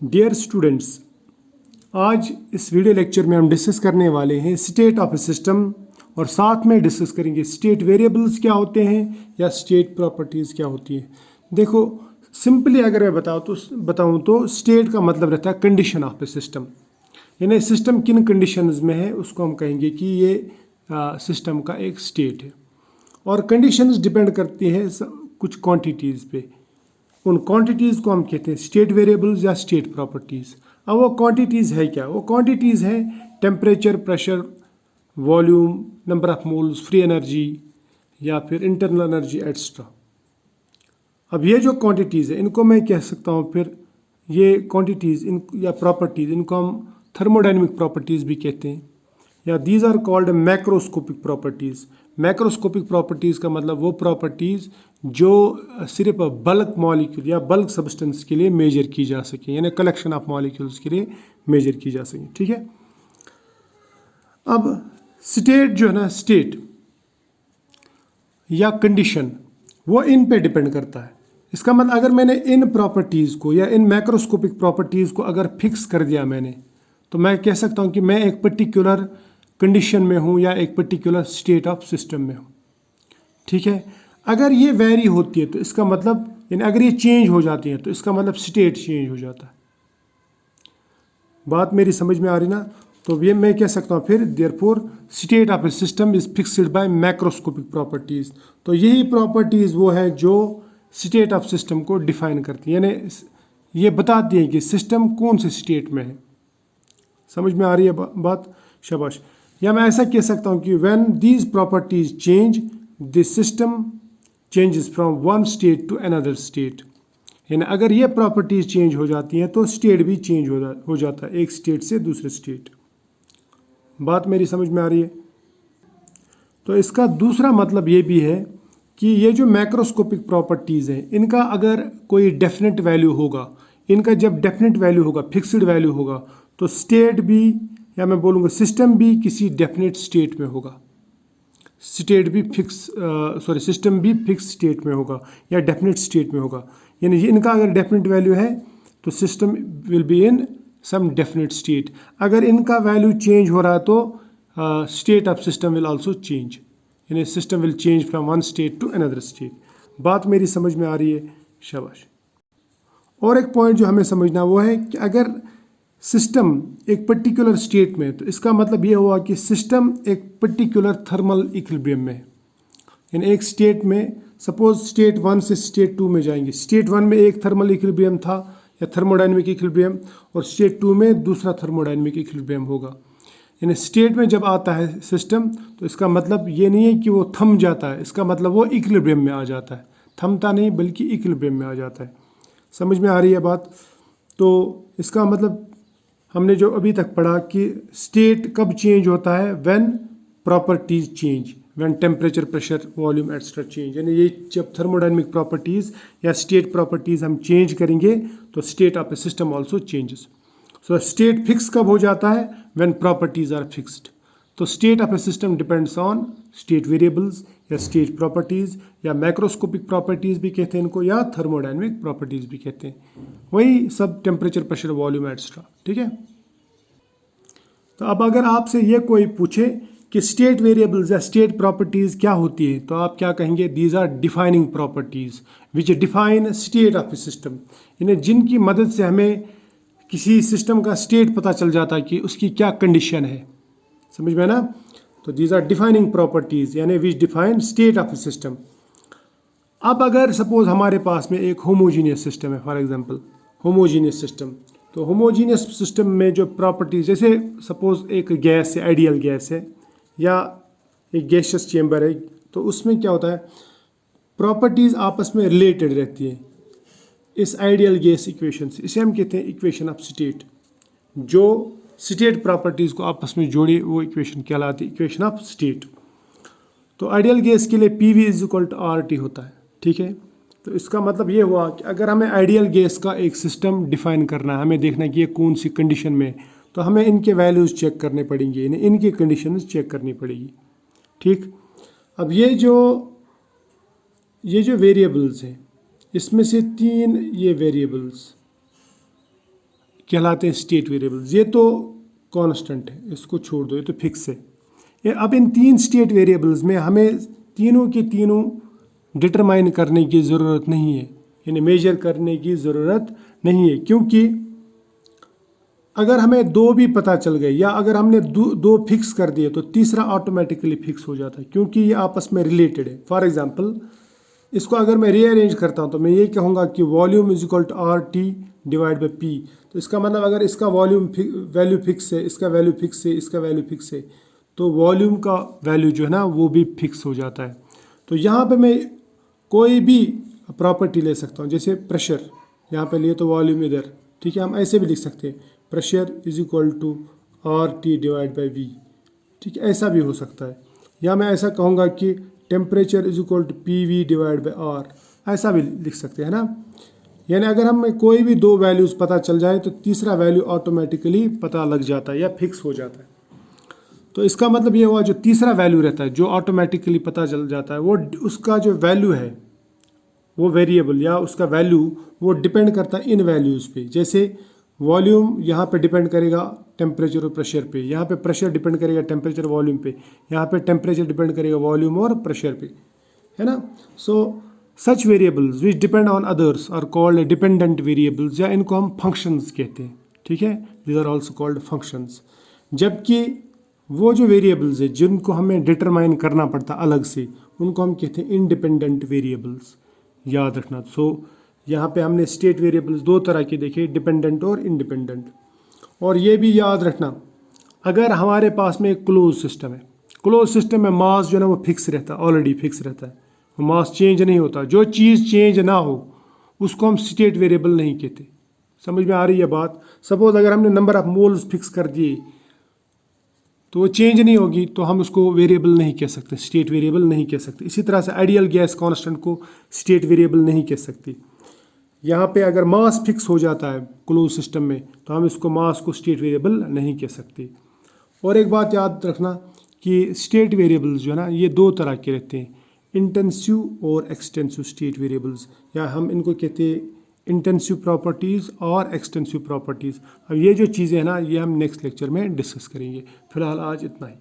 Dear students, आज इस video lecture में हम डिस्कस करने वाले हैं स्टेट ऑफ ए सिस्टम और साथ में डिस्कस करेंगे स्टेट वेरिएबल्स क्या होते हैं या स्टेट प्रॉपर्टीज़ क्या होती है। देखो, सिंपली अगर मैं बताऊं तो स्टेट का मतलब रहता है कंडीशन ऑफ ए सिस्टम, यानी सिस्टम किन कंडीशंस में है उसको हम कहेंगे कि ये सिस्टम का एक स्टेट है। और कंडीशंस डिपेंड करती है कुछ क्वांटिटीज़ पे। उन क्वांटिटीज़ को हम कहते हैं स्टेट वेरिएबल्स या स्टेट प्रॉपर्टीज़। अब वो क्वांटिटीज़ है क्या? वो क्वांटिटीज़ है temperature, pressure, volume, number of moles, free energy या फिर इंटरनल एनर्जी एक्स्ट्रा। अब ये जो क्वांटिटीज़ है इनको मैं कह सकता हूँ, फिर ये क्वांटिटीज़ इन या प्रॉपर्टीज़ इनको हम थर्मोडाइनमिक प्रॉपर्टीज़ भी कहते हैं, या these are called macroscopic properties. Macroscopic properties का मतलब वो प्रॉपर्टीज़ जो सिर्फ बल्क मॉलिक्यूल या बल्क सब्सटेंस के लिए मेजर की जा सके, यानी कलेक्शन ऑफ मॉलिक्यूल्स के लिए मेजर की जा सके। ठीक है। अब स्टेट जो है ना, स्टेट या कंडीशन, वो इन पे डिपेंड करता है। इसका मतलब अगर मैंने इन प्रॉपर्टीज़ को या इन मैक्रोस्कोपिक प्रॉपर्टीज़ को अगर फिक्स कर दिया मैंने, तो मैं कह सकता हूँ कि मैं एक पर्टिकुलर कंडीशन में हूँ या एक पर्टिकुलर स्टेट ऑफ सिस्टम में हूँ। ठीक है। अगर ये वेरी होती है तो इसका मतलब, यानी अगर ये चेंज हो जाती है तो इसका मतलब स्टेट चेंज हो जाता है। बात मेरी समझ में आ रही ना? तो ये मैं कह सकता हूँ फिर therefore state of a system is fixed by macroscopic properties. तो यही प्रॉपर्टीज़ वो है जो स्टेट ऑफ सिस्टम को डिफाइन करती है, यानी ये बताती है कि सिस्टम कौन से स्टेट में है। समझ में आ रही है बात? शाबाश। या मैं ऐसा कह सकता हूँ कि when these properties change the system changes from one state to another state. यानी अगर ये प्रॉपर्टीज चेंज हो जाती हैं तो स्टेट भी चेंज हो जाता है, एक स्टेट से दूसरे स्टेट। बात मेरी समझ में आ रही है? तो इसका दूसरा मतलब ये भी है कि ये जो मैक्रोस्कोपिक प्रॉपर्टीज़ हैं इनका अगर कोई डेफिनेट वैल्यू होगा, इनका जब डेफिनेट वैल्यू होगा, फिक्स्ड वैल्यू होगा, तो स्टेट भी, या मैं बोलूँगा सिस्टम भी किसी डेफिनेट स्टेट में होगा। स्टेट भी सिस्टम भी फिक्स स्टेट में होगा या डेफिनेट स्टेट में होगा। यानी इनका अगर डेफिनेट वैल्यू है तो system will be in some definite state. अगर इनका वैल्यू चेंज हो रहा है तो state of system will also change, यानी system will change from one state to another state. बात मेरी समझ में आ रही है? शाबाश। और एक पॉइंट जो हमें समझना वो है कि अगर सिस्टम एक पर्टिकुलर स्टेट में, तो इसका मतलब ये हुआ कि सिस्टम एक पर्टिकुलर थर्मल इक्विलिब्रियम में है। यानी एक स्टेट में, सपोज स्टेट 1 से स्टेट 2 में जाएंगे। स्टेट 1 में एक थर्मल इक्विलिब्रियम था या थर्मोडायनेमिक इक्विलिब्रियम, और स्टेट 2 में दूसरा थर्मोडायनेमिक इक्विलिब्रियम होगा। यानी स्टेट में जब आता है सिस्टम तो इसका मतलब ये नहीं है कि वो थम जाता है, इसका मतलब वो इक्विलिब्रियम में आ जाता है। थमता नहीं बल्कि इक्विलिब्रियम में आ जाता है। समझ में आ रही है बात? तो इसका मतलब हमने जो अभी तक पढ़ा कि स्टेट कब चेंज होता है, when properties change, when temperature, pressure, volume extra change. यानी ये जब थर्मोडायनेमिक प्रॉपर्टीज या स्टेट प्रॉपर्टीज हम चेंज करेंगे तो state of a system also changes. So state fix कब हो जाता है? When properties are fixed. तो state of a system depends on state variables या स्टेट प्रॉपर्टीज, या मैक्रोस्कोपिक प्रॉपर्टीज भी कहते हैं इनको, या थर्मोडायनेमिक प्रॉपर्टीज भी कहते हैं। वही सब टेम्परेचर, प्रेशर, वॉल्यूम एक्स्ट्रा। ठीक है। तो अब अगर आपसे ये कोई पूछे कि स्टेट वेरिएबल्स या स्टेट प्रॉपर्टीज क्या होती है, तो आप क्या कहेंगे? These are defining properties which define state of a system. यानी जिनकी मदद से हमें किसी सिस्टम का स्टेट पता चल जाता है कि उसकी क्या कंडीशन है। समझ में ना? तो दीज आर डिफाइनिंग प्रॉपर्टीज, यानी विच define state of a system. अब अगर सपोज हमारे पास में एक होमोजीनियस सिस्टम है, फॉर एग्जांपल होमोजीनियस सिस्टम, तो होमोजीनियस सिस्टम में जो प्रॉपर्टीज, जैसे सपोज एक गैस है, आइडियल गैस है, या एक गैसियस चेम्बर है, तो उसमें क्या होता है, प्रॉपर्टीज आपस में रिलेटेड रहती है इस आइडियल गैस इक्वेशन से। इसे हम कहते हैं इक्वेशन ऑफ स्टेट। जो स्टेट प्रॉपर्टीज को आपस में जोड़े वो इक्वेशन कहलाती है इक्वेशन ऑफ स्टेट। तो आइडियल गैस के लिए PV is equal to RT होता है। ठीक है। तो इसका मतलब ये हुआ कि अगर हमें आइडियल गैस का एक सिस्टम डिफाइन करना है, हमें देखना है कि ये कौन सी कंडीशन में, तो हमें इनके वैल्यूज़ चेक करने पड़ेंगे, यानी इनकी कंडीशंस चेक करनी पड़ेगी। ठीक। अब ये जो वेरिएबल्स हैं, इसमें से 3 ये वेरिएबल्स, कहलाते हैं स्टेट वेरिएबल्स। ये तो कांस्टेंट है, इसको छोड़ दो, ये तो फिक्स है। अब इन 3 स्टेट वेरिएबल्स में हमें तीनों के तीनों डिटरमाइन करने की ज़रूरत नहीं है, यानी मेजर करने की ज़रूरत नहीं है, क्योंकि अगर हमें 2 भी पता चल गए या अगर हमने दो फिक्स कर दिए तो तीसरा ऑटोमेटिकली फिक्स हो जाता है, क्योंकि ये आपस में रिलेटेड है। फॉर एग्जांपल इसको अगर मैं रीअरेंज करता हूँ तो मैं ये कहूँगा कि volume is equal to R T divide by P. तो इसका मतलब अगर इसका वॉल्यूम वैल्यू फिक्स है, इसका वैल्यू फिक्स है, इसका वैल्यू फिक्स है, तो वॉल्यूम का वैल्यू जो है ना वो भी फिक्स हो जाता है। तो यहाँ पे मैं कोई भी प्रॉपर्टी ले सकता हूँ, जैसे प्रेशर यहाँ पे लिए तो वॉल्यूम इधर, ठीक है। हम ऐसे भी लिख सकते हैं pressure is equal to R T divide by V, ठीक है, ऐसा भी हो सकता है। या मैं ऐसा कहूँगा कि temperature is equal to P V divide by R, ऐसा भी लिख सकते हैं ना। यानी अगर हमें कोई भी 2 वैल्यूज़ पता चल जाए तो तीसरा वैल्यू ऑटोमेटिकली पता लग जाता है या फिक्स हो जाता है। तो इसका मतलब ये हुआ जो तीसरा वैल्यू रहता है जो ऑटोमेटिकली पता चल जाता है, वो उसका जो वैल्यू है वो वेरिएबल या उसका वैल्यू वो डिपेंड करता है इन वैल्यूज़ पे। जैसे वॉल्यूम यहाँ पे डिपेंड करेगा टेम्परेचर और प्रेशर पे, यहाँ पे प्रेशर डिपेंड करेगा टेम्परेचर वॉल्यूम पे, यहाँ पे टेम्परेचर डिपेंड करेगा वॉल्यूम और प्रेशर पे, है ना। So such variables which depend on others are called dependent variables, या इनको हम फंक्शंस कहते हैं, ठीक है। These are also called functions. जबकि वो जो वेरिएबल्स है जिनको हमें डिटरमाइन करना पड़ता अलग से, उनको हम कहते हैं इंडिपेंडेंट वेरिएबल्स, याद रखना। सो यहाँ पे हमने स्टेट वेरिएबल्स 2 तरह के देखे, डिपेंडेंट और इंडिपेंडेंट। और ये भी याद रखना, अगर हमारे पास में एक क्लोज सिस्टम है, क्लोज सिस्टम में मास जो है ना वो फिक्स रहता है, ऑलरेडी फिक्स रहता है, मास चेंज नहीं होता। जो चीज़ चेंज ना हो उसको हम स्टेट वेरिएबल नहीं कहते। समझ में आ रही है बात। सपोज अगर हमने नंबर ऑफ मोल्स फिक्स कर दिए तो वो चेंज नहीं होगी, तो हम उसको वेरिएबल नहीं कह सकते, स्टेट वेरिएबल नहीं कह सकते। इसी तरह से आइडियल गैस कांस्टेंट को स्टेट वेरिएबल नहीं कह सकते। यहाँ पे अगर मास फिक्स हो जाता है क्लोज सिस्टम में तो हम इसको मास को स्टेट वेरिएबल नहीं कह सकते। और एक बात याद रखना कि स्टेट वेरिएबल्स जो है ना ये 2 तरह के रहते हैं, इंटेंसिव और एक्सटेंसिव स्टेट वेरिएबल्स, या हम इनको कहते हैं इंटेंसिव प्रॉपर्टीज़ और एक्सटेंसिव प्रॉपर्टीज़। अब ये जो चीज़ें हैं ना ये हम नेक्स्ट लेक्चर में डिस्कस करेंगे। फिलहाल आज इतना ही।